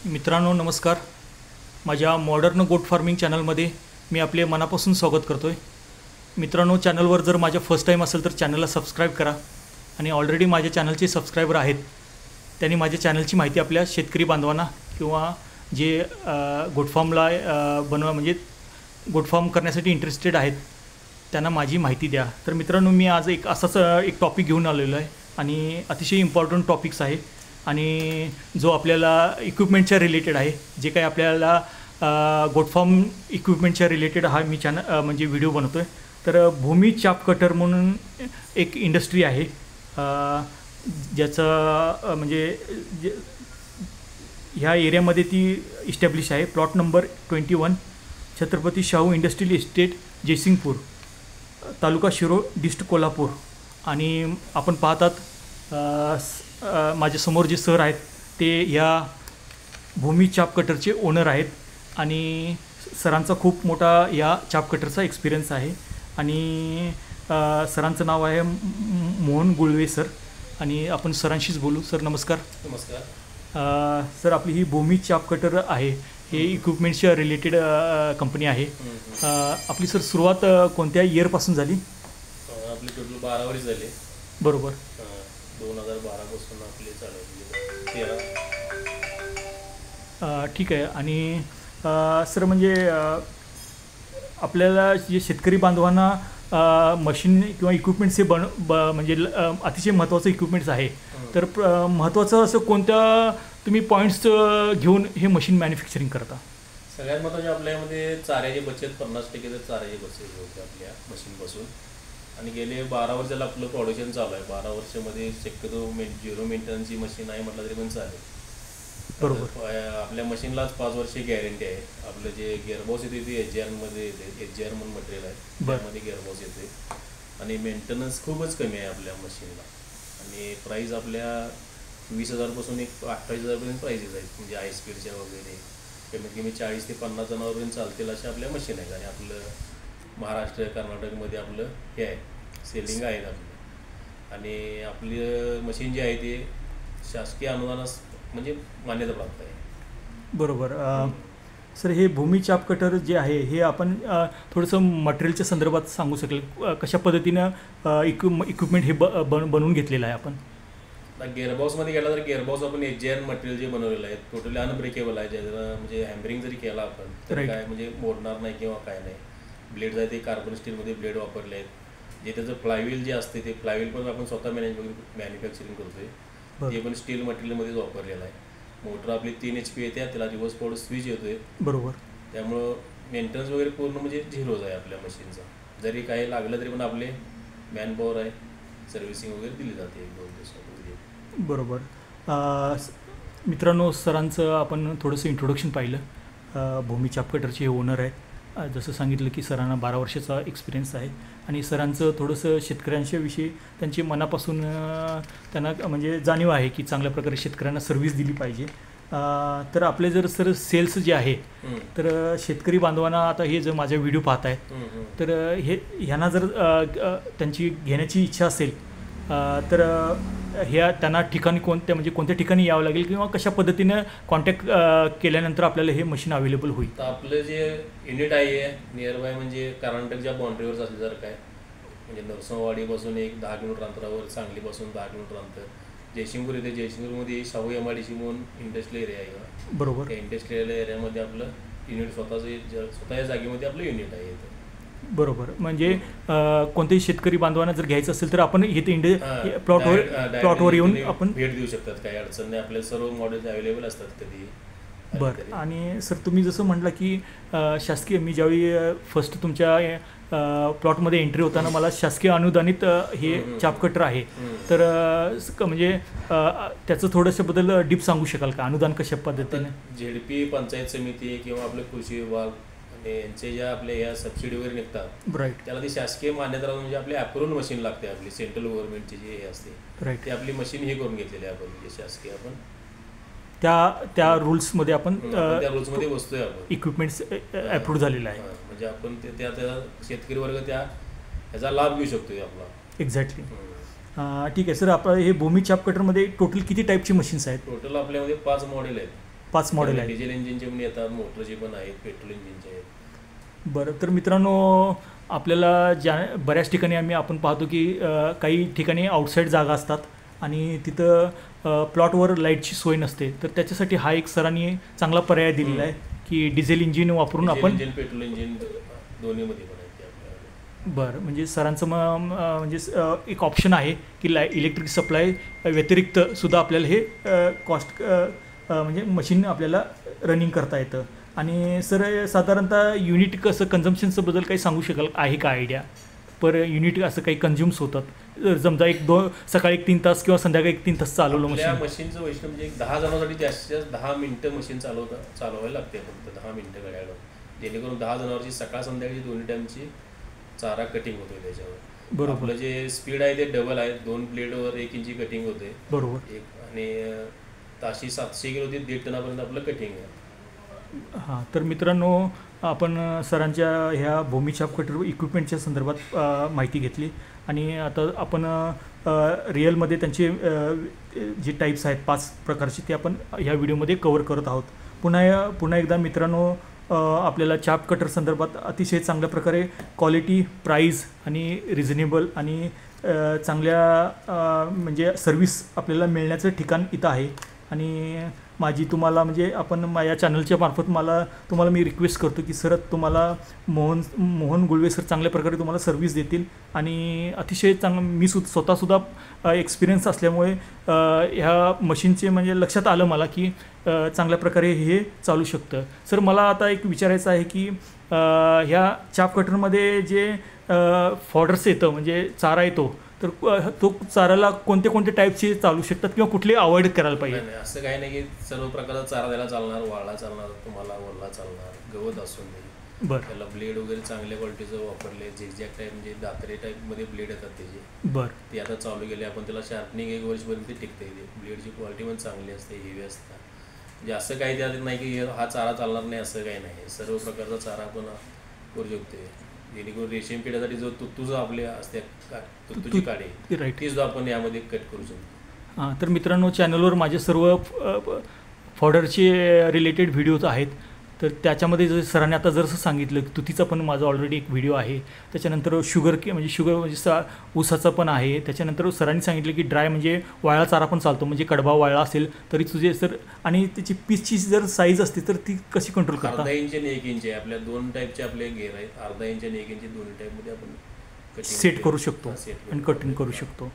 मित्रांनो नमस्कार. माझ्या मॉडर्न गोट फार्मिंग चॅनलमध्ये मी आपले मनापासून स्वागत करतो आहे. मित्रांनो, चॅनलवर जर माझ्या फर्स्ट टाईम असेल तर चॅनलला सबस्क्राईब करा आणि ऑलरेडी माझ्या चॅनलचे सबस्क्रायबर आहेत त्यांनी माझ्या चॅनलची माहिती आपल्या शेतकरी बांधवांना किंवा जे गोट फार्मला म्हणजे गोट फार्म करण्यासाठी इंटरेस्टेड आहेत त्यांना माझी माहिती द्या. तर मित्रांनो, मी आज असाच एक टॉपिक घेऊन आलेलो आहे आणि अतिशय इम्पॉर्टंट टॉपिक्स आहे आणि जो आपल्याला इक्विपमेंटच्या रिलेटेड आहे. जे काही आपल्याला गोट फार्म इक्विपमेंटच्या रिलेटेड हा मी म्हणजे व्हिडिओ बनवतो आहे. तर भूमी चाप कटर म्हणून एक इंडस्ट्री आहे ज्याचं म्हणजे ह्या एरियामध्ये ती इस्टॅब्लिश आहे. Plot number 21 Chhatrapati Shahu industrial estate, Jaysingpur, taluka Shirol, district Kolhapur. आणि आपण पाहतात माझ्यासमोर जे सर आहेत ते या भूमी चाप कटरचे ओनर आहेत आणि सरांचा खूप मोठा या चाप कटरचा एक्सपिरियन्स आहे. आणि सरांचं नाव आहे मोहन गुळवे सर आणि आपण सरांशीच बोलू. सर नमस्कार. नमस्कार. सर, आपली ही भूमी चाप कटर आहे, हे इक्विपमेंट्सच्या रिलेटेड कंपनी आहे. आपली सर सुरुवात कोणत्या इयरपासून झाली? आपली टोटल 12 वर्ष झाले. बरोबर. 2012 पासून आपले चालू. ठीक आहे. आणि सर म्हणजे आपल्याला जे शेतकरी बांधवांना मशीन किंवा इक्विपमेंट्स हे म्हणजे अतिशय महत्त्वाचं इक्विपमेंट्स आहे. तर महत्त्वाचं असं कोणत्या तुम्ही पॉईंट्स घेऊन हे मशीन मॅन्युफॅक्चरिंग करता? सगळ्यात महत्त्वाचे आपल्यामध्ये चाऱ्याची बचत 50% तर चाऱ्याची बचत होते आपल्या मशीनपासून. आणि गेले 12 वर्षाला आपलं प्रोडक्शन चालू आहे. 12 वर्षामध्ये शक्यतो 0 मेंटेनन्सची मशीन आहे म्हटलं तरी पण चालेल. बरोबर. आपल्या मशीनलाच 5 वर्षे गॅरंटी आहे. आपलं जे गिअरबॉक्स येते ते HGR येते. HGR म्हणून मटेरियल आहे, त्यामध्ये गिअरबॉक्स येते. आणि मेंटेनन्स खूपच कमी आहे आपल्या मशीनला. आणि प्राईस आपल्या 20,000 एक 28,000पर्यंत प्राईजेस आहेत. म्हणजे हाय स्पीडच्या वगैरे कमीत कमी 40 ते 50 जणांपर्यंत चालतील अशा आपल्या मशीन आहेत. आणि आपलं महाराष्ट्र, कर्नाटकमध्ये आपलं हे आहे, सेलिंग आहेत आपलं. आणि आपली मशीन जी आहे ते शासकीय अनुदानास म्हणजे मान्यता प्राप्त आहे. बरोबर. सर, हे भूमी चाप कटर जे आहे हे आपण थोडंसं मटेरियलच्या संदर्भात सांगू शकेल? कशा पद्धतीनं इक्विपमेंट हे बनवून घेतलेलं आहे आपण? गिअरबॉक्समध्ये गेला तर गिअरबॉक्स आपण HGR मटेरियल जे बनवलेलं आहे टोटली अनब्रेकेबल आहे. ज्याला म्हणजे हॅम्बरिंग जरी केला आपण तर काय म्हणजे मोडणार नाही किंवा काय नाही. ब्लेड्स आहे ते कार्बन स्टीलमध्ये ब्लेड वापरले आहेत. जे त्याचं फ्लायव्हील जे असते ते फ्लायव्हील पण आपण स्वतः मॅन्युफॅक्चरिंग करतोय. ते पण स्टील मटेरियलमध्येच वापरलेलं आहे. मोटर आपली 3 HP येते, त्याला रिव्हर्स पॉवर स्विच येतोय. बरोबर. त्यामुळं मेंटेनन्स वगैरे पूर्ण म्हणजे झिरोज आहे आपल्या मशीनचा. जरी काही लागलं तरी पण आपले मॅन पॉवर आहे, सर्व्हिसिंग वगैरे दिली जाते 1-2 दिवसामध्ये. बरोबर. मित्रांनो, सरांचं आपण थोडंसं इंट्रोडक्शन पाहिलं. भूमी चाप कटरचे हे ओनर आहेत. जसं सांगितलं की सरांना 12 वर्षाचा एक्सपिरियन्स आहे आणि सरांचं थोडंसं शेतकऱ्यांच्या विषयी त्यांची मनापासून त्यांना म्हणजे जाणीव आहे की चांगल्या प्रकारे शेतकऱ्यांना सर्व्हिस दिली पाहिजे. तर आपले जर सर सेल्स जे आहे तर शेतकरी बांधवांना आता हे जर माझा व्हिडिओ पाहत आहेत तर ह्यांना जर त्यांची घेण्याची इच्छा असेल तर त्यांना ठिकाणी कोणत्या ठिकाणी यावं लागेल किंवा कशा पद्धतीनं कॉन्टॅक्ट केल्यानंतर आपल्याला हे मशीन अवेलेबल होईल? तर आपलं जे युनिट आहे नियर बाय म्हणजे कर्नाटकच्या बाउंड्रीवर असल्यासारखं आहे. म्हणजे नरसोबावाडीपासून एक 10 किलोमीटर अंतरावर, सांगलीपासून 10 किलोमीटर अंतर जयसिंगपूर येते. जयसिंगपूरमध्ये शाहू MIDC म्हणून इंडस्ट्रियल एरिया आहे. बरोबर. त्या इंडस्ट्रियल एरियामध्ये आपलं युनिट स्वतःच्या जागेमध्ये आपलं युनिट आहे. बरोबर. म्हणजे कोणत्याही शेतकरी बांधवांना जर घ्यायचं असेल तर आपण इथे प्लॉटवर येऊन आपण भेट देऊ शकतात. काही अडचण नाही. आपल्या सर्व मॉडेल्स अवेलेबल असतात कधी. बरं. आणि सर, तुम्ही जसं म्हटलं की शासकीय, मी ज्यावेळी फर्स्ट तुमच्या प्लॉटमध्ये एंट्री होताना मला शासकीय अनुदानित हे चाप कटर आहे तर म्हणजे त्याचं थोडंसं बद्दल डीप सांगू शकाल का? अनुदान कशा पद्धतीने? ZP पंचायत समिती किंवा आपलं कृषी विभाग यांचे ज्या आपल्या या सबसिडी वगैरे निघतात, राईट, त्याला ती शासकीय मान्यता म्हणजे आपली अप्रुव्हल मशीन लागते. आपली सेंट्रल गव्हर्नमेंटची जी हे असते, राईट, ती आपली मशीन हे करून घेतलेली आहे आपण. म्हणजे शासकीय आपण त्या रूल्समध्ये आपण त्या रूल्समध्ये बसतोय. आपण इक्विपमेंट्स अप्रूव्ह झालेलं आहे. म्हणजे आपण त्या शेतकरी वर्ग ह्याचा लाभ घेऊ शकतो आपला. एक्झॅक्टली. ठीक आहे सर. आपलं हे भूमी चाप कटरमध्ये टोटल किती टाईपची मशीन्स आहेत? टोटल आपल्यामध्ये 5 मॉडेल आहेत. 5 मॉडेल आहेत. डिझेल इंजिनचे पण येतात, मोटरचे पण आहेत, पेट्रोल इंजिनचे आहेत. बरं, तर मित्रांनो आपल्याला बऱ्याच ठिकाणी आपण पाहतो की काही ठिकाणी आउटसाईड जागा असतात आणि तिथं प्लॉटवर लाईटची सोय नसते. तर त्याच्यासाठी हा एक सरांनी चांगला पर्याय दिलेला आहे की डिझेल इंजिन वापरून आपण पेट्रोल इंजिन दोन्हीमध्ये पण आहे आपल्याकडे. बरं, म्हणजे सरांचं म्हणजे एक ऑप्शन आहे की इलेक्ट्रिक सप्लाय व्यतिरिक्त सुद्धा आपल्याला हे कॉस्ट म्हणजे मशीन आपल्याला रनिंग करता येतं. आणि सर साधारणतः युनिट कसं कन्झम्पशनचं बद्दल काही सांगू शकाल, आहे का आयडिया? पर युनिट असं काही कन्झ्युम्स होतात, समजा सकाळी 3 तास किंवा संध्याकाळी 3 तास चालवलं मशीनचं वैशिष्ट्य म्हणजे 10 जणांसाठी जास्तीत जास्त 10 मिनिटं मशीन चालवायला लागते, फक्त 10 मिनिटं घड्याळावर, जेणेकरून 10 जणांची सकाळ संध्याकाळची दोन्ही टाईमची चारा कटिंग होतोय त्याच्यावर. बरोबर. आपलं जे स्पीड आहे ते डबल आहे, 2 ब्लेडवर 1 इंची कटिंग होते. बरोबर. आणि ताशी 700 किलो ते 1.5 टनापर्यंत आपलं कटिंग आहे. हां, तर मित्रांनो आपण सरांच्या ह्या भूमी छाप कटर इक्विपमेंटच्या संदर्भात माहिती घेतली आणि आता आपण रिअलमध्ये त्यांचे जे टाईप्स आहेत 5 प्रकारचे ते आपण ह्या व्हिडिओमध्ये कवर करत आहोत. पुन्हा एकदा मित्रांनो आपल्याला छाप कटर संदर्भात अतिशय चांगल्या प्रकारे क्वालिटी, प्राईज आणि रिझनेबल आणि चांगल्या म्हणजे सर्विस आपल्याला मिळण्याचं ठिकाण इथं आहे. आणि माझी तुम्हाला म्हणजे आपण माझ्या चॅनलच्या मार्फत तुम्हाला मी रिक्वेस्ट करतो की सर तुम्हाला मोहन गुळवे सर चांगल्या प्रकारे तुम्हाला सर्व्हिस देतील आणि अतिशय चांगलं मी स्वतःसुद्धा एक्सपिरियन्स असल्यामुळे ह्या मशीनचे म्हणजे लक्षात आलं मला की चांगल्या प्रकारे हे चालू शकतं. सर मला आता एक विचारायचं आहे की ह्या चाप कटरमध्ये जे फॉडर्स येतं म्हणजे चारा येतो, तर तो चाराला कोणते टाईपचे चालू शकतात किंवा कुठले अवॉइड करायला पाहिजे? असं काही नाही की सर्व प्रकारचा चारा द्यायला चालणार, वाळा चालणार, तुम्हाला ओला चालणार, गवत असून नाही. बरं. त्याला ब्लेड वगैरे चांगल्या क्वालिटीचं वापरले, झिगझॅग टाईप म्हणजे दात्रे टाईपमध्ये ब्लेड येतात त्याचे. बरं. ते आता चालू केले आपण, त्याला शार्पनिंग 1 वर्षपर्यंत टिकते. ब्लेडची क्वालिटी पण चांगली असते, हेवी असतात. म्हणजे असं काही त्यात नाही की हा चारा चालणार नाही असं काही नाही. सर्व प्रकारचा चारा आपण करू शकतो, जेणेकरून रेशीम किड्यासाठी जो तुझं आपले असते तुझी काढे राईट तीच आपण यामध्ये कट करू शकतो. हां, तर मित्रांनो चॅनलवर माझे सर्व फॉडरचे रिलेटेड व्हिडिओज आहेत. तर त्याच्यामध्ये जर सरांनी आता जसं सांगितलं की तुतीचा पण माझा ऑलरेडी एक व्हिडिओ आहे. त्याच्यानंतर शुगर म्हणजे ऊसाचा पण आहे. त्याच्यानंतर सरांनी सांगितलं की ड्राय म्हणजे वाळा चारा पण चालतो, म्हणजे कडबा वाळला असेल तरी तुझे सर, आणि त्याची पीसची जर साईज असते तर ती कशी कंट्रोल करता? 1/2 इंच आणि 1 इंच आहे आपल्या 2 टाईपचे आपले गेअर आहेत. 1/2 इंच आणि 1 इंच दोन्ही टाईपमध्ये आपण सेट करू शकतो आणि कटिंग करू शकतो.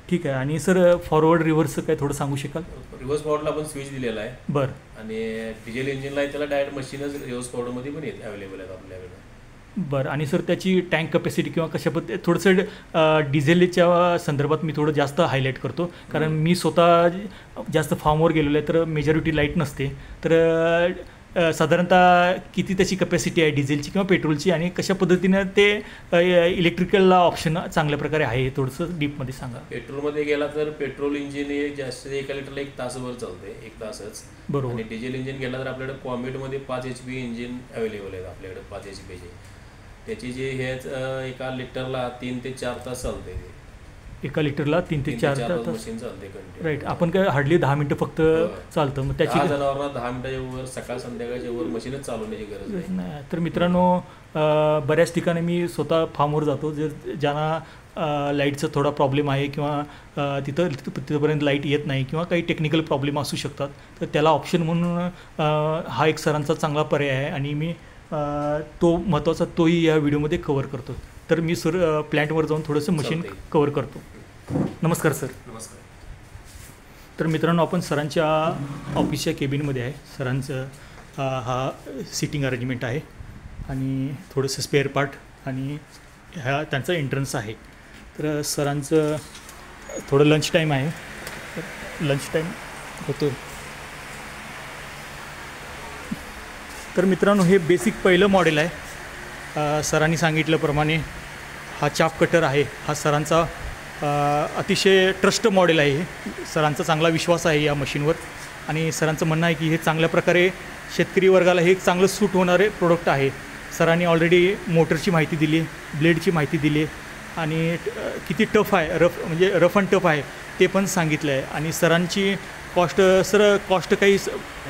ठीक आहे. आणि सर फॉरवर्ड रिव्हर्सचं काय थोडं सांगू शकाल? रिव्हर्स फॉरवर्डला आपण स्विच दिलेला आहे. बरं. आणि डिझेल इंजिनला आहे त्याला डायरेक्ट मशीनच रिव्हर्स फॉरवर्डमध्ये पण येते, अवेलेबल आहेत आपल्याकडे. बरं. आणि सर त्याची टँक कॅपॅसिटी किंवा कशा पद्धती थोडंसं डिझेलच्या संदर्भात मी थोडं जास्त हायलाईट करतो, कारण मी स्वतः जास्त फार्मवर गेलेलो आहे, तर मेजॉरिटी लाईट नसते. तर साधारणतः किती त्याची कॅपॅसिटी आहे डिझेलची किंवा पेट्रोलची, आणि कशा पद्धतीनं ते इलेक्ट्रिकलला ऑप्शन चांगल्या प्रकारे आहे, हे थोडंसं डीपमध्ये सांगा. पेट्रोलमध्ये गेला तर पेट्रोल इंजिन हे जास्त 1 लिटरला 1 तासभर चालते, 1 तासच. बरोबर. आणि डिझेल इंजिन गेला तर आपल्याकडे कॉमेटमध्ये 5 HP इंजिन अवेलेबल आहेत आपल्याकडे, 5 HPचे. त्याची जे हे 1 लिटरला 3 ते 4 तास चालते. 1 लिटरला 3 ते 4 तास मशीन चालते कंटिन्यू. राईट. आपण काय हार्डली 10 मिनटं फक्त चालतं, मग त्याची 10 जणांना 10 मिनिटाच्या वर सकाळ संध्याकाळच्या वर मशीनच चालवण्याची गरज नाही. तर मित्रांनो बऱ्याच ठिकाणी मी स्वतः फार्मवर जातो, ज्यांना लाईटचा थोडा प्रॉब्लेम आहे किंवा तिथंपर्यंत लाईट येत नाही किंवा काही टेक्निकल प्रॉब्लेम असू शकतात, तर त्याला ऑप्शन म्हणून हा एक सरांचा चांगला पर्याय आहे आणि मी तोही या व्हिडिओमध्ये कवर करतो. तर मी सर प्लॅन्टवर जाऊन थोडंसं मशीन कवर करतो. नमस्कार सर. नमस्कार. तर मित्रांनो आपण सरांच्या ऑफिसच्या केबिनमध्ये आहे. सरांचं हा सिटिंग अरेंजमेंट आहे आणि थोडंसं स्पेअर पार्ट आणि त्यांचा एंट्रन्स आहे. तर सरांचं थोडं लंच टाईम आहे, लंच टाईम होतो. तर मित्रांनो हे बेसिक पहिलं मॉडेल आहे. सरांनी सांगितल्याप्रमाणे हा चाप कटर आहे, हा सरांचा अतिशय ट्रस्ट मॉडेल आहे. हे सरांचा चांगला विश्वास आहे या मशीनवर आणि सरांचं म्हणणं आहे की हे चांगल्या प्रकारे शेतकरी वर्गाला हे एक चांगलं सूट होणारे प्रोडक्ट आहे. सरांनी ऑलरेडी मोटरची माहिती दिली, ब्लेडची माहिती दिली आणि किती टफ आहे, म्हणजे रफ अँड टफ आहे ते पण सांगितलं आहे. आणि सरांची कॉस्ट सर कॉस्ट काही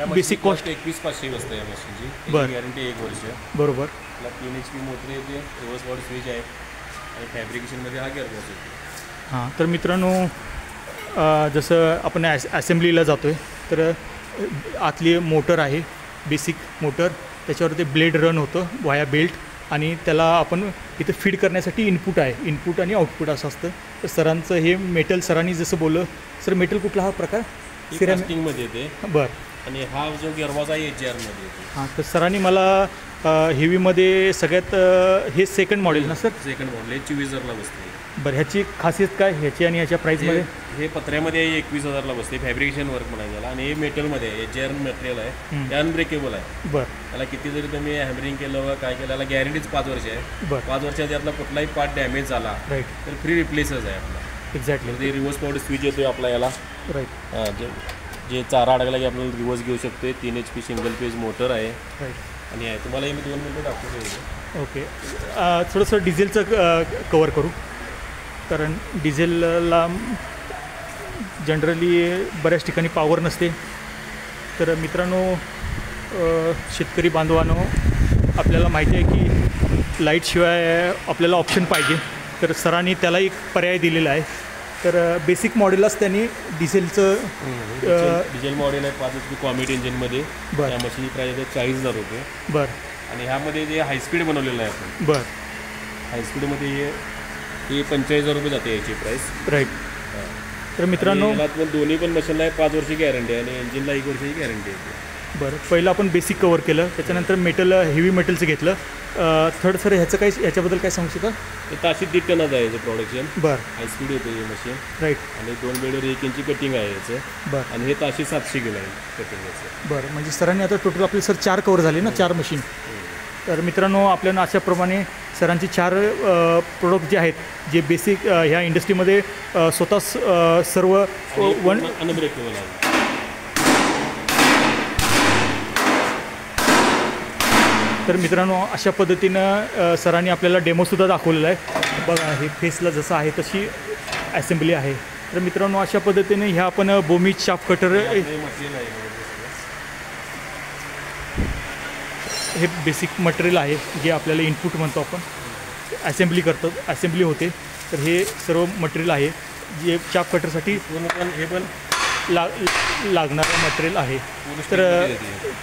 बेसिक कॉस्ट 21,500 बसतं या मशीनची. बरं. गॅरंटी 1 वर्ष. बरोबर. 3 HP मोटर येते, रिव्हर्स बॉडी स्विच आहे आणि फॅब्रिकेशनमध्ये हा गेअरबॉक्स येतो. हां, तर मित्रांनो जसं आपण असेंब्लीला जातो आहे तर आतली मोटर आहे, बेसिक मोटर, त्याच्यावर ते ब्लेड रन होतं व्हाया बेल्ट आणि त्याला आपण इथं फीड करण्यासाठी इनपुट आहे, इनपुट आणि आउटपुट असं असतं. तर सरांचं हे मेटल, सरांनी जसं बोललं सर, मेटल कुठला हा प्रकार? सिरामिकमध्ये येते. बरं. आणि हा जो गेअरबॉक्स आहे HJR मध्ये येते. हां, तर सरांनी मला हेवीमध्ये सगळ्यात हे सेकंड मॉडेल ना सर? सेकंड मॉडेल 24,000ला बसते. बरं, ह्याची खासियत काय ह्याची आणि ह्याच्या प्राईसमध्ये? हे पत्र्यामध्ये 21,000ला बसते, फॅब्रिकेशन वर्क म्हणायचं त्याला. आणि हे मेटलमध्ये आहे, HJR मटेरियल आहे, ते अनब्रेकेबल आहे. बरं. त्याला किती जरी तुम्ही हॅमरिंग केलं व काय केलं, त्याला गॅरंटीच 5 वर्ष आहे. बरं. 5 वर्षात यातला कुठलाही पार्ट डॅमेज झाला राईट, तर फ्री रिप्लेसच आहे आपला. एक्झॅक्टली. ते रिव्हर्स बॉडी स्विच येतो आपला याला. राईट. जे चारा अडकला की आपल्याला रिव्हर्स घेऊ शकतो. 3 HP सिंगल पेज मोटर आहे. राईट. आणि आहे तुम्हाला मी 2 मिनिटं दाखवतो. ओके. थोडंसं डिझेलचं कवर करू, कारण डिझेलला जनरली बऱ्याच ठिकाणी पॉवर नसते. तर मित्रांनो, शेतकरी बांधवांनो, आपल्याला माहिती आहे की लाईटशिवाय आपल्याला ऑप्शन पाहिजे, तर सरांनी त्याला एक पर्याय दिलेला आहे. तर बेसिक मॉडेललाच त्यांनी डिझेलचं डिझेल मॉडेल आहे 5 HP कॉमेट इंजिनमध्ये. बरं. त्या मशीनची प्राईस आहे 40,000 रुपये. बरं. आणि ह्यामध्ये जे हायस्पीड बनवलेलं आहे आपण, बरं, हायस्पीडमध्ये हे 45,000 रुपये जाते याची प्राईस. राईट. तर मित्रांनो, पण दोन्ही पण मशीनला 5 वर्षाची गॅरंटी आहे आणि इंजिनला 1 वर्षाची गॅरंटी आहे. बरं, पहिलं आपण बेसिक कवर केलं, त्याच्यानंतर मेटल, हेवी मेटलचं घेतलं. थर्ड सर ह्याचं काय, ह्याच्याबद्दल काय सांगू शकता? ते ताशी 1.5 टनाचं आहे याचं प्रोडक्शन. बरं. हायस्पीड येते हे मशीन. राईट. आणि 2 बेडवर 1 इंची कटिंग आहे याचं. बरं. आणि हे ताशी 700 किलो आहे कटिंग याचं. बरं, म्हणजे सरांनी आता टोटल आपले सर 4 कवर झाले ना, 4 मशीन. तर मित्रांनो, आपल्याला अशाप्रमाणे सरांची 4 प्रोडक्ट जे आहेत, जे बेसिक ह्या इंडस्ट्रीमध्ये स्वतः सर्व अनब्रेकेबल आहे. तर मित्रांनो, अशा पद्धतीनं सरांनी आपल्याला डेमोसुद्धा दाखवलेला आहे. बघा, हे फेसला जसं आहे तशी असेंब्ली आहे. तर मित्रांनो, अशा पद्धतीने ह्या आपण बोमी चाप कटर, हे बेसिक मटेरियल आहे जे आपल्याला इनपुट म्हणतो आपण, असेंब्ली करतो, असेंब्ली होते. तर हे सर्व मटेरियल आहे जे चाप कटरसाठी हे पण लागणारं मटेरियल आहे. तर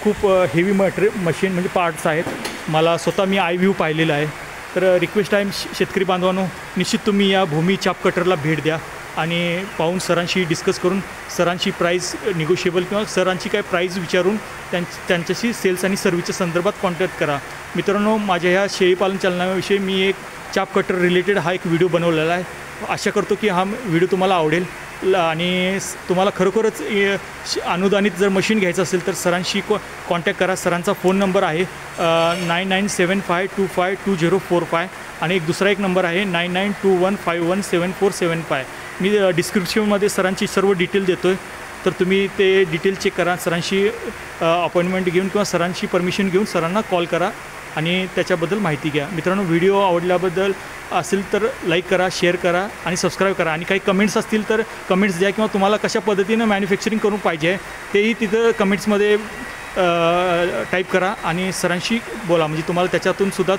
खूप हेवी मशीन म्हणजे पार्ट्स आहेत. मला स्वतः मी व्ह्यू पाहिलेला आहे. तर रिक्वेस्ट आहे शेतकरी बांधवांनो, निश्चित तुम्ही या भूमी चाप कटरला भेट द्या आणि पाहून सरांशी डिस्कस करून सरांची प्राईस निगोशिएबल किंवा सरांची काय प्राईस विचारून त्यांच्याशी सेल्स आणि सर्व्हिसच्या संदर्भात कॉन्टॅक्ट करा. मित्रांनो, माझ्या ह्या शेळीपालन चालनाविषयी मी एक चाप कटर रिलेटेड हा एक व्हिडिओ बनवलेला आहे. आशा करतो की हा व्हिडिओ तुम्हाला आवडेल आणि तुम्हाला खरोखरच अनुदानित जर मशीन घ्यायचं असेल तर सरांशी कॉन्टॅक्ट करा. सरांचा फोन नंबर आहे 9975252045 आणि दुसरा एक नंबर आहे 9921517475. मी डिस्क्रिप्शनमध्ये सरांची सर्व डिटेल देतो आहे, तर तुम्ही ते डिटेल चेक करा. सरांशी अपॉइंटमेंट घेऊन किंवा सरांची परमिशन घेऊन सरांना कॉल करा आणि त्याच्याबद्दल माहिती घ्या. मित्रांनो, व्हिडिओ आवडल्याबद्दल असेल तर लाईक करा, शेअर करा आणि सबस्क्राईब करा. आणि काही कमेंट्स असतील तर कमेंट्स द्या किंवा तुम्हाला कशा पद्धतीनं मॅन्युफॅक्चरिंग करून पाहिजे तेही तिथं कमेंट्समध्ये टाईप करा आणि सरांशी बोला, म्हणजे तुम्हाला त्याच्यातून सुद्धा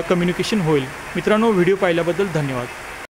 कम्युनिकेशन होईल. मित्रांनो, व्हिडिओ पाहिल्याबद्दल धन्यवाद.